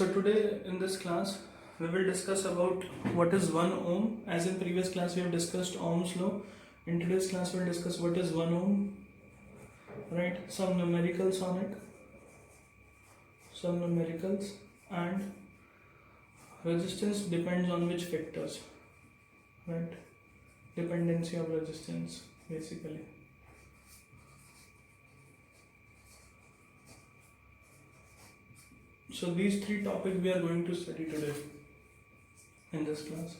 So today in this class we will discuss about what is 1 ohm. As in previous class we have discussed Ohm's law. In today's class we will discuss what is 1 ohm, right? Some numericals on it, and resistance depends on which factors, right? Dependency of resistance basically. So these three topics we are going to study today in this class.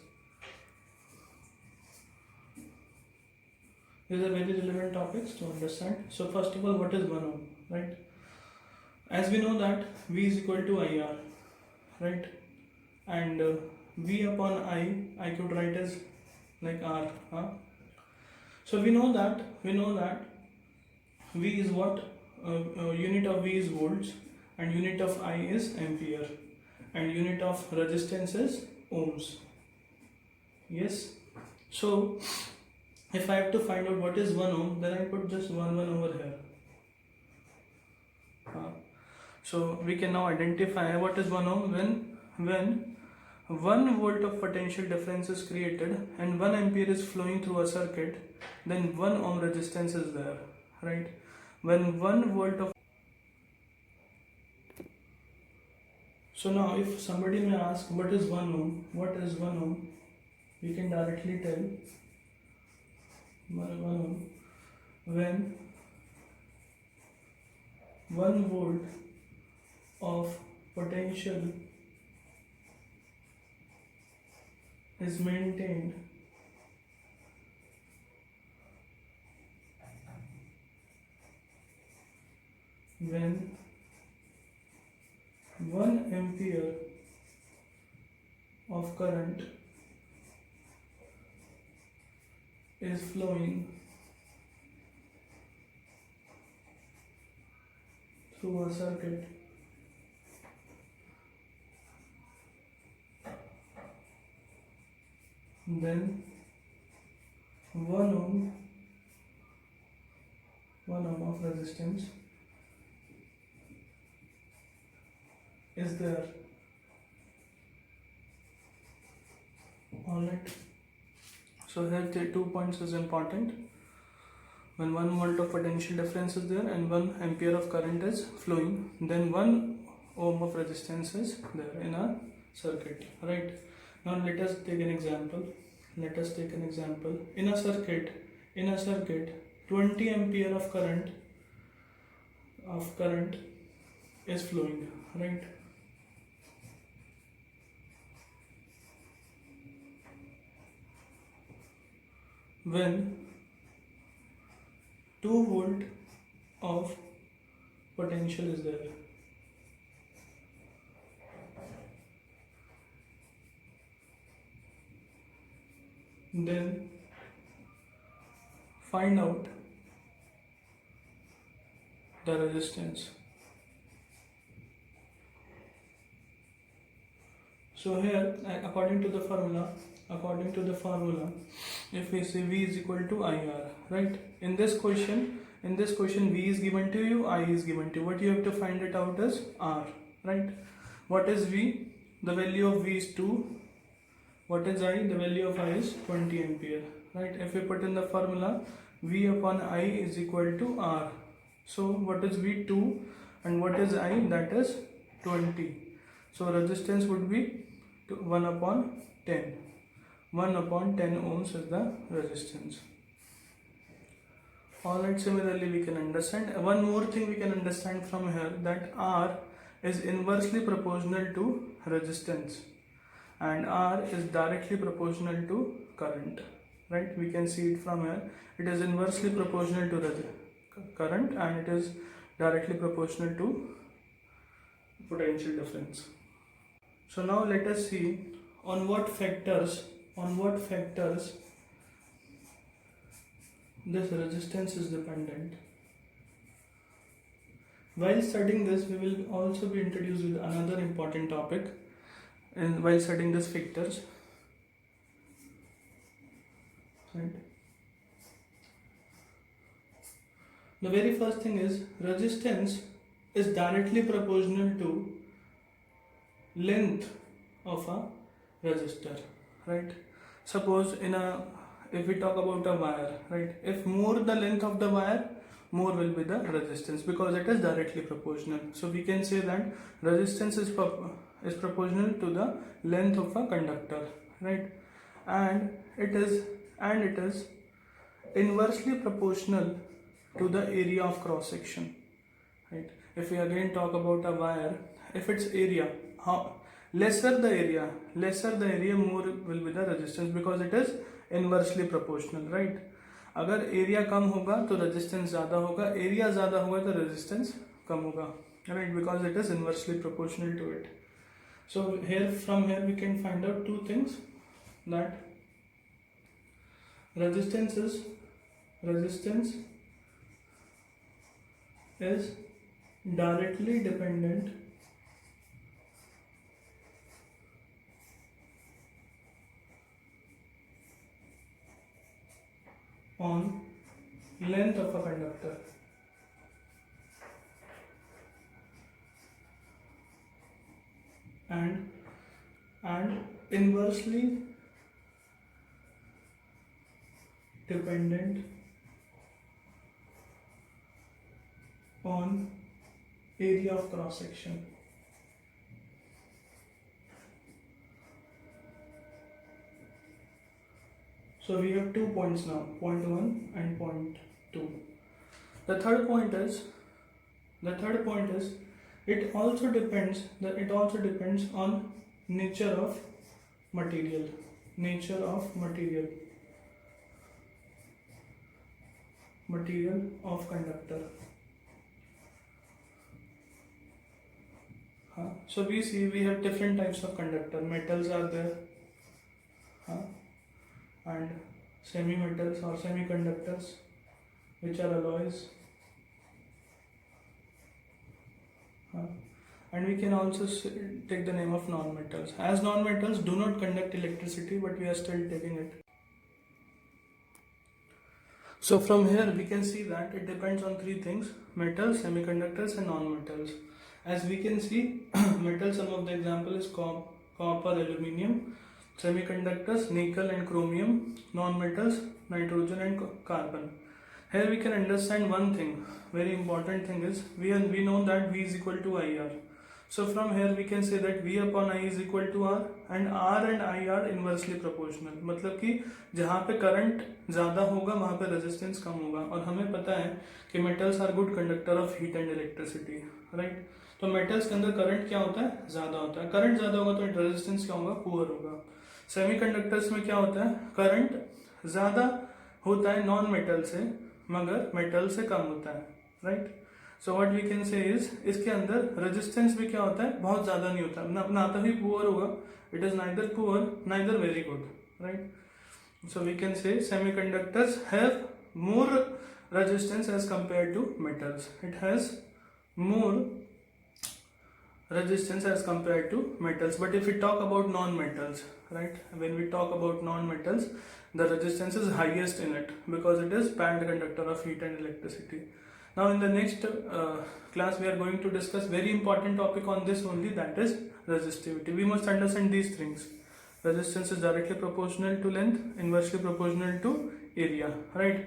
These are very relevant topics to understand. So first of all, what is 1 ohm, right? As we know that V is equal to IR, right? And V upon I could write as like R. So we know that V is what? Unit of V is volts, and unit of I is ampere, and unit of resistance is ohms. Yes. So if I have to find out what is 1 ohm, then I put just 1 over here. So we can now identify what is 1 ohm when 1 volt of potential difference is created and 1 ampere is flowing through a circuit, then 1 ohm resistance is there, right? When 1 volt of... So now if somebody may ask what is 1 ohm, we can directly tell 1 ohm when 1 volt of potential is maintained when 1 ampere of current is flowing through a circuit. Then 1 ohm of resistance is there. Alright. So here the 2 points is important. When 1 volt of potential difference is there and 1 ampere of current is flowing, then 1 ohm of resistance is there in a circuit, right? Now let us take an example. In a circuit, 20 ampere of current is flowing, right? When 2 volt of potential is there. Then find out the resistance. So here, according to the formula, if we say V is equal to IR, right? In this question, V is given to you, I is given to you. What you have to find it out is R, right? What is V? The value of V is 2. What is I? The value of I is 20 ampere, right? If we put in the formula, V upon I is equal to R. So what is V? 2, and what is I? That is 20. So resistance would be 1 upon 10. 1 upon 10 ohms is the resistance. Alright, similarly we can understand. One more thing we can understand from here, that R is inversely proportional to resistance and R is directly proportional to current, right? We can see it from here. It is inversely proportional to current and it is directly proportional to potential difference. So now let us see on what factors this resistance is dependent. While studying this, we will also be introduced with another important topic, and while studying these factors, right? The very first thing is resistance is directly proportional to length of a resistor, right? Suppose if we talk about a wire, right, if more the length of the wire, more will be the resistance, because it is directly proportional. So we can say that resistance is proportional to the length of a conductor, right? And it is inversely proportional to the area of cross section, right? If we again talk about a wire, if its area, how lesser the area, more will be the resistance, because it is inversely proportional, right? अगर area कम होगा तो resistance ज़्यादा होगा, area ज़्यादा होगा तो resistance कम होगा, right? Because it is inversely proportional to it. So from here we can find out two things, that resistance is directly dependent on length of a conductor, and inversely dependent on area of cross section. So we have 2 points now, point 1 and point 2. The third point is it also depends on nature of material, of conductor. So we have different types of conductor. Metals are there, and semi-metals or semiconductors, which are alloys. And we can also take the name of non-metals. As non-metals do not conduct electricity, but we are still taking it. So from here we can see that it depends on three things: metals, semiconductors, and non-metals. As we can see, metals, some of the example is copper, aluminium; semiconductors, nickel and chromium; non-metals, nitrogen and carbon. Here we can understand one thing, very important thing is, we know that V is equal to IR. So from here we can say that V upon I is equal to R, and R and I are inversely proportional. मतलब कि जहाँ पे current ज़्यादा होगा वहाँ पे resistance कम होगा, और हमें पता है कि metals are good conductor of heat and electricity, right? तो मेटल्स के अंदर करंट क्या होता है? ज़्यादा होता है. करंट ज़्यादा होगा तो रेजिस्टेंस क्या होगा? पुअर होगा. सेमीकंडक्टर्स में क्या होता है? करंट ज़्यादा होता है नॉन मेटल से, मगर मेटल से कम होता है, right? So what we can say is, इसके अंदर रेजिस्टेंस भी क्या होता है? बहुत ज़्यादा नहीं होता, ना तो ही पुअर होगा, it is neither poor neither very good, right? So we can say semiconductors have more resistance as compared to metals. It has more resistance as compared to metals. But if we talk about non-metals, right, when we talk about non-metals, the resistance is highest in it, because it is band conductor of heat and electricity. Now in the next class we are going to discuss very important topic on this only, that is resistivity. We must understand these things. Resistance is directly proportional to length, inversely proportional to area, right?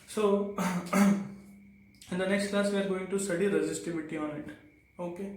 So in the next class we are going to study resistivity on it. Okay.